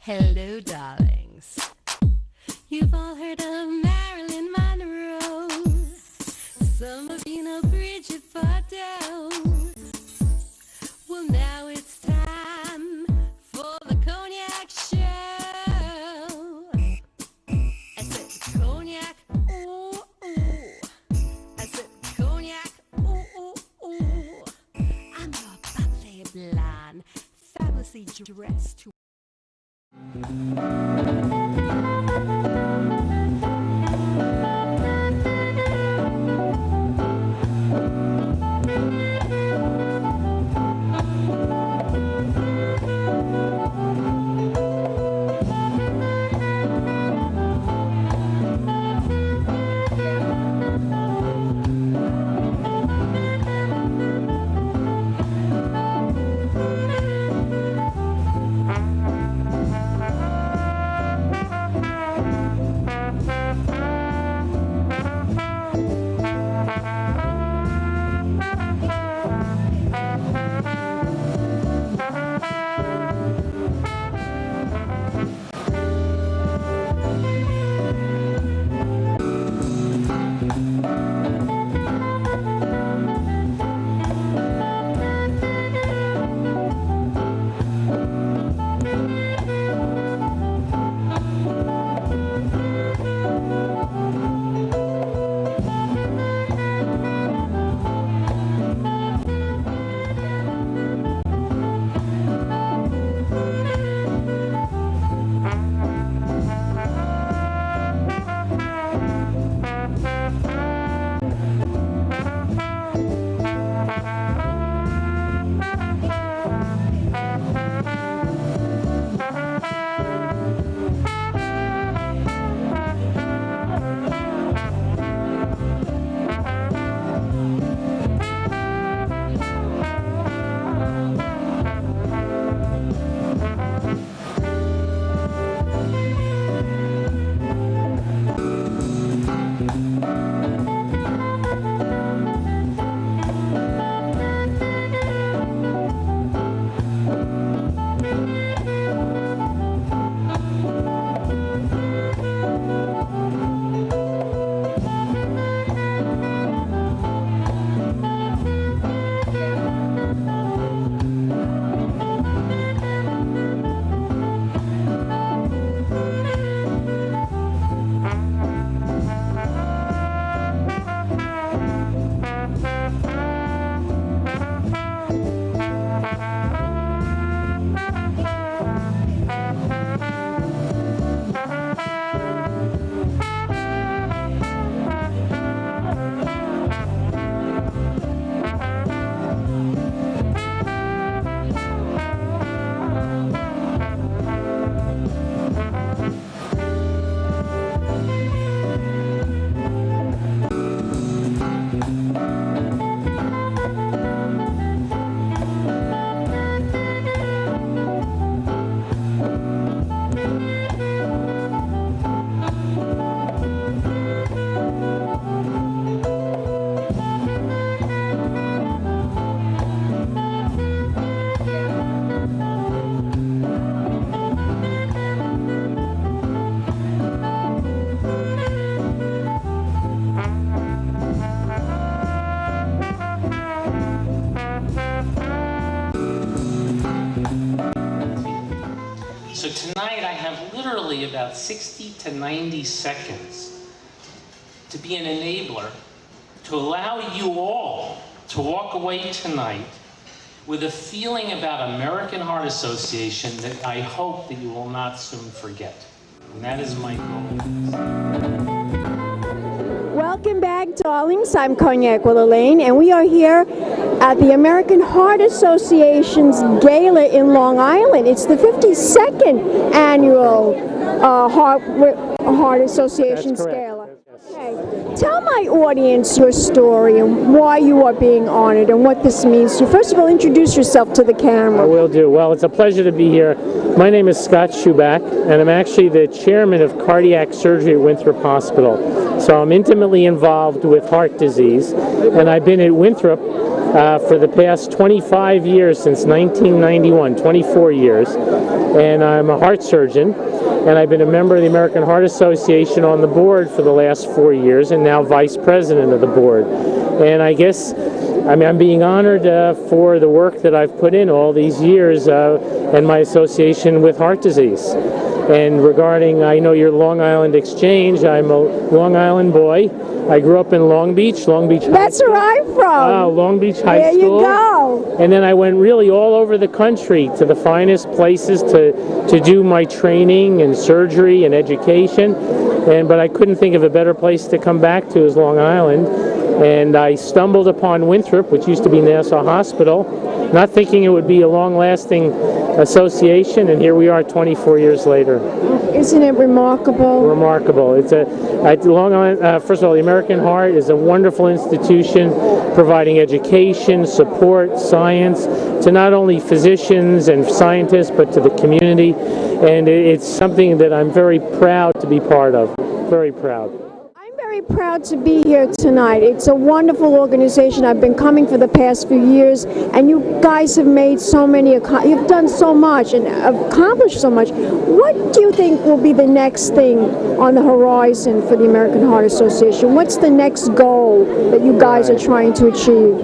Hello, darlings. You've all heard of Marilyn Monroe. Some of you know Bridget Bardot. Well, now it's time for the Cognac show. I said cognac, ooh, ooh. I said cognac, ooh, ooh, ooh. I'm your bubbly blonde, fabulously dressed. So tonight I have literally about 60 to 90 seconds to be an enabler, to allow you all to walk away tonight with a feeling about American Heart Association that I hope that you will not soon forget. And that is my goal. Welcome back, darlings. I'm Cognac Wellerlane, and we are here at the American Heart Association's Gala in Long Island. It's the 52nd annual Heart Association's Gala. Okay. Tell my audience your story and why you are being honored and what this means to you. First of all, introduce yourself to the camera. I will do. Well, it's a pleasure to be here. My name is Scott Schubach, and I'm actually the chairman of cardiac surgery at Winthrop Hospital. So I'm intimately involved with heart disease, and I've been at Winthrop for the past 25 years, since 1991, 24 years, and I'm a heart surgeon, and I've been a member of the American Heart Association on the board for the last 4 years, and now vice president of the board. And I guess, I'm being honored for the work that I've put in all these years and my association with heart disease. And regarding, I know your Long Island Exchange, I'm a Long Island boy. I grew up in Long Beach High That's School. where I'm from. Long Beach High There School. you go. And then I went really all over the country to the finest places to do my training and surgery and education. But I couldn't think of a better place to come back to as Long Island. And I stumbled upon Winthrop, which used to be Nassau Hospital, not thinking it would be a long-lasting association, and here we are 24 years later. Isn't it remarkable? Remarkable. It's Long Island. First of all, the American Heart is a wonderful institution, providing education, support, science to not only physicians and scientists, but to the community. And it's something that I'm very proud to be part of. Very proud. I'm very proud to be here tonight. It's a wonderful organization. I've been coming for the past few years, and you guys have made so many, you've done so much and accomplished so much. What do you think will be the next thing on the horizon for the American Heart Association? What's the next goal that you guys are trying to achieve?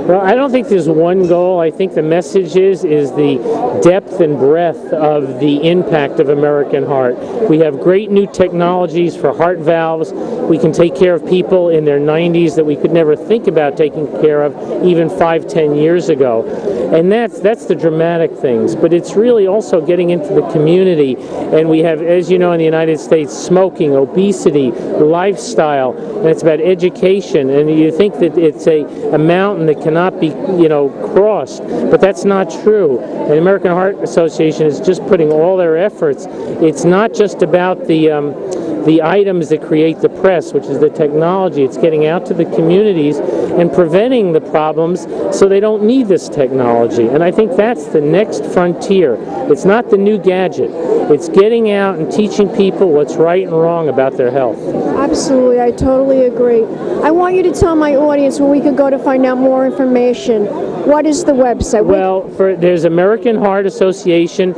Well, I don't think there's one goal. I think the message is the depth and breadth of the impact of American Heart. We have great new technologies for heart valves. We can take care of people in their 90s that we could never think about taking care of even 5-10 years ago. And that's the dramatic things. But it's really also getting into the community. And we have, as you know, in the United States, smoking, obesity, lifestyle, and it's about education. And you think that it's a mountain that cannot be, crossed. But that's not true. And the American Heart Association is just putting all their efforts. It's not just about the items that create the press, which is the technology. It's getting out to the communities and preventing the problems so they don't need this technology. And I think that's the next frontier. It's not the new gadget. It's getting out and teaching people what's right and wrong about their health. Absolutely, I totally agree. I want you to tell my audience where we could go to find out more information. What is the website? Well, there's American Heart Association.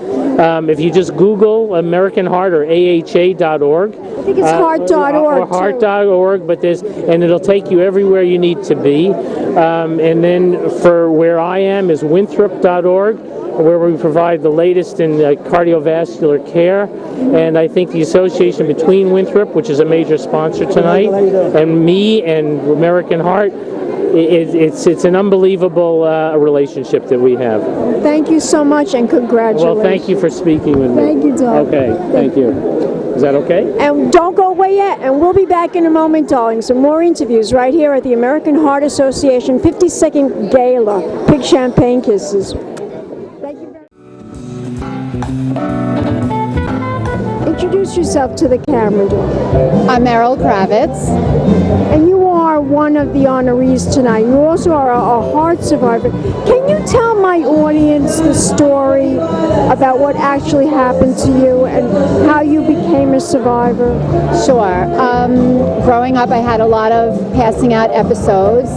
If you just Google American Heart or AHA.org. I think it's heart.org. Or heart.org, but and it'll take you everywhere you need to be. And then for where I am is Winthrop.org, where we provide the latest in cardiovascular care. And I think the association between Winthrop, which is a major sponsor tonight, and me and American Heart, it's an unbelievable relationship that we have. Thank you so much, and congratulations. Well, thank you for speaking with me. Thank you, Doug. Okay, thank you. Is that okay? And don't go away yet, and we'll be back in a moment, darling. Some more interviews right here at the American Heart Association 52nd Gala. Big champagne kisses. Thank you very much. Introduce yourself to the camera, darling. I'm Meryl Kravietz. And you are one of the honorees tonight. You also are a heart survivor. Can you tell my audience the story about what actually happened to you and how you became a survivor? Sure. Growing up, I had a lot of passing out episodes,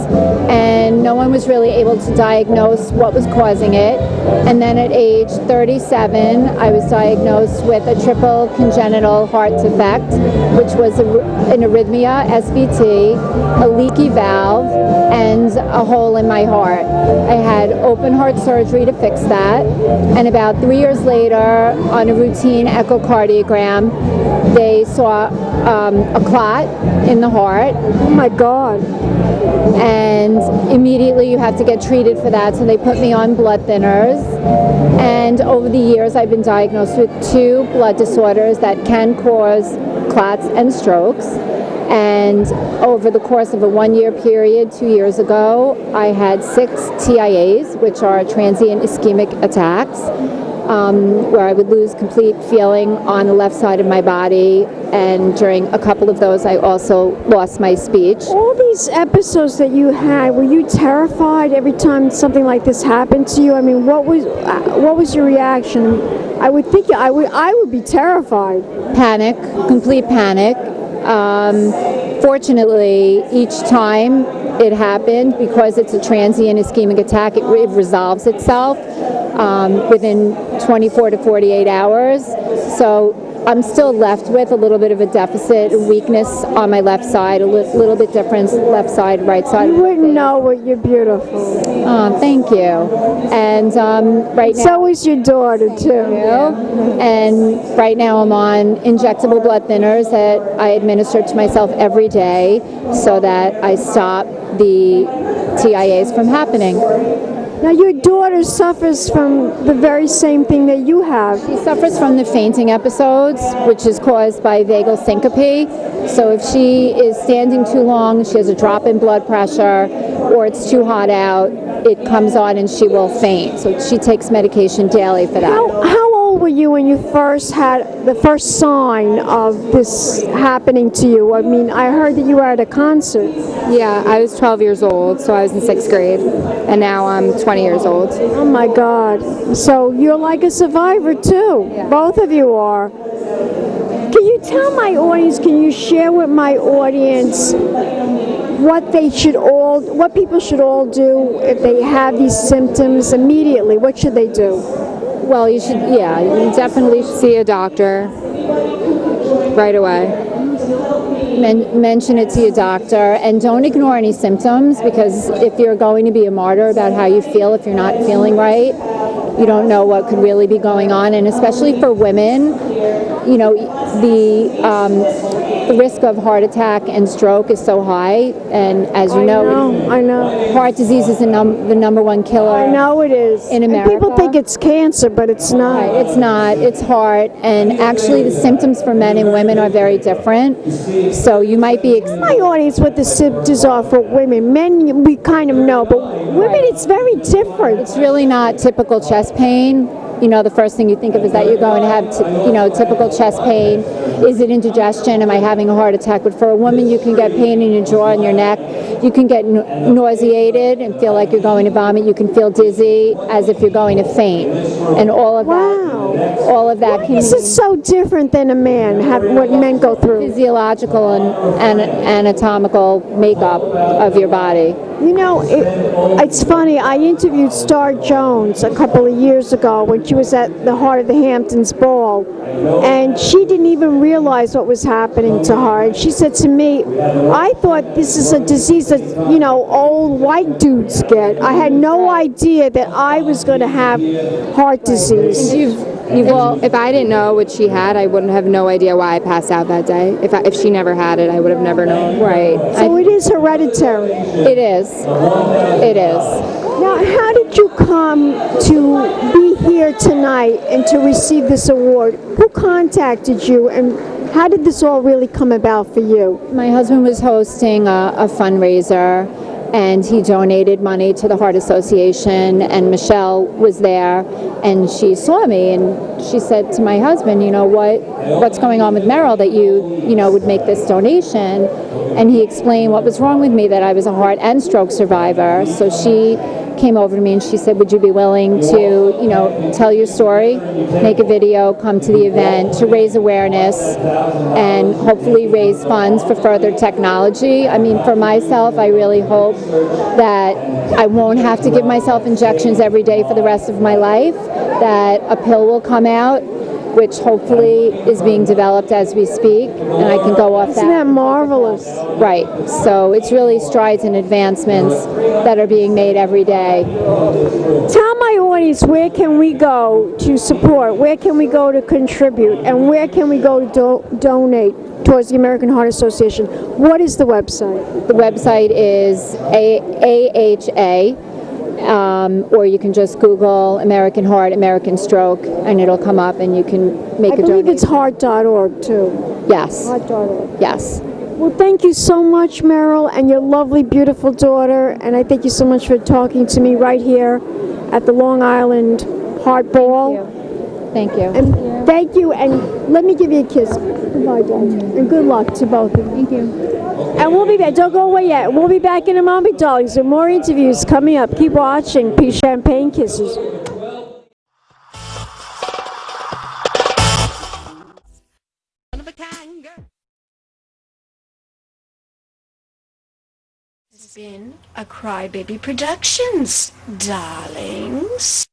and no one was really able to diagnose what was causing it. And then at age 37, I was diagnosed with a triple congenital heart defect, which was an arrhythmia, SVT, a leaky valve, and a hole in my heart. I had open heart surgery to fix that, and about 3 years later, on a routine echocardiogram, they saw a clot in the heart. Oh my God. And immediately you have to get treated for that, so they put me on blood thinners. And over the years, I've been diagnosed with 2 blood disorders that can cause clots and strokes. And over the course of a 1-year period, 2 years ago, I had 6 TIAs, which are transient ischemic attacks, where I would lose complete feeling on the left side of my body. And during a couple of those, I also lost my speech. All these episodes that you had, were you terrified every time something like this happened to you? I mean, what was your reaction? I would think I would be terrified. Panic, complete panic. Fortunately, each time it happened. Because it's a transient ischemic attack, it resolves itself within 24 to 48 hours. So I'm still left with a little bit of a deficit, a weakness on my left side, a little bit different left side, right side. You wouldn't know it. You're beautiful. Thank you. And right now, So is your daughter too. and right now I'm on injectable blood thinners that I administer to myself every day so that I stop the TIAs from happening. Now your daughter suffers from the very same thing that you have. She suffers from the fainting episodes, which is caused by vagal syncope. So if she is standing too long, she has a drop in blood pressure, or it's too hot out, it comes on and she will faint. So she takes medication daily for that. How old were you when you first had the first sign of this happening to you? I mean, I heard that you were at a concert. Yeah, I was 12 years old, so I was in 6th grade, and now I'm 20 years old. Oh my God. So you're like a survivor too. Yeah. Both of you are. Can you tell my audience, can you share with my audience what people should all do if they have these symptoms immediately? What should they do? Well, you definitely See a doctor right away. mention it to your doctor, and don't ignore any symptoms, because if you're going to be a martyr about how you feel, if you're not feeling right, you don't know what could really be going on. And especially for women, the risk of heart attack and stroke is so high, and as you I know. heart disease is the number one killer. I know it is. In And America. people think it's cancer, but it's not. Right, it's not. It's heart, and actually the symptoms for men and women are very different. So you might be. My audience, what the symptoms are for women. Men, we kind of know, but women, it's very different. It's really not typical chest pain. The first thing you think of is that you're going to have, typical chest pain. Is it indigestion? Am I having a heart attack? But for a woman, you can get pain in your jaw and your neck. You can get nauseated and feel like you're going to vomit. You can feel dizzy, as if you're going to faint. And all of that can This is so different than a man, what men go through. physiological and anatomical makeup of your body. It's funny. I interviewed Star Jones a couple of years ago when she was at the Heart of the Hamptons ball, and she didn't even realize what was happening to her. And she said to me, "I thought this is a disease that old white dudes get. I had no idea that I was going to have heart disease." If I didn't know what she had, I wouldn't have no idea why I passed out that day. If she never had it, I would have never known. Right. So it is hereditary. It is. It is. Now, how did you come to be here tonight and to receive this award? Who contacted you, and how did this all really come about for you? My husband was hosting a fundraiser, and he donated money to the Heart Association, and Michelle was there, and she saw me, and she said to my husband, what's going on with Meryl that you would make this donation? And he explained what was wrong with me, that I was a heart and stroke survivor. So she came over to me and she said, would you be willing to, tell your story, make a video, come to the event to raise awareness and hopefully raise funds for further technology. I mean, for myself, I really hope that I won't have to give myself injections every day for the rest of my life, that a pill will come out, which hopefully is being developed as we speak, and I can go off that. Isn't that marvelous? Right. So it's really strides and advancements that are being made every day. Tell my audience, where can we go to support? Where can we go to contribute? And where can we go to donate towards the American Heart Association? What is the website? The website is AHA, or you can just Google American Heart, American Stroke, and it'll come up, and you can make a donation. I believe it's heart.org too. Yes. Heart.org. Yes. Well, thank you so much, Meryl, and your lovely, beautiful daughter. And I thank you so much for talking to me right here at the Long Island Heart Ball. Thank you. And thank you, and let me give you a kiss. Goodbye, darling. And good luck to both of you. Thank you. And we'll be back. Don't go away yet. We'll be back in a moment, darlings, with more interviews coming up. Keep watching. Peace, champagne kisses. One of a kind girl. been a Crybaby Productions, darlings.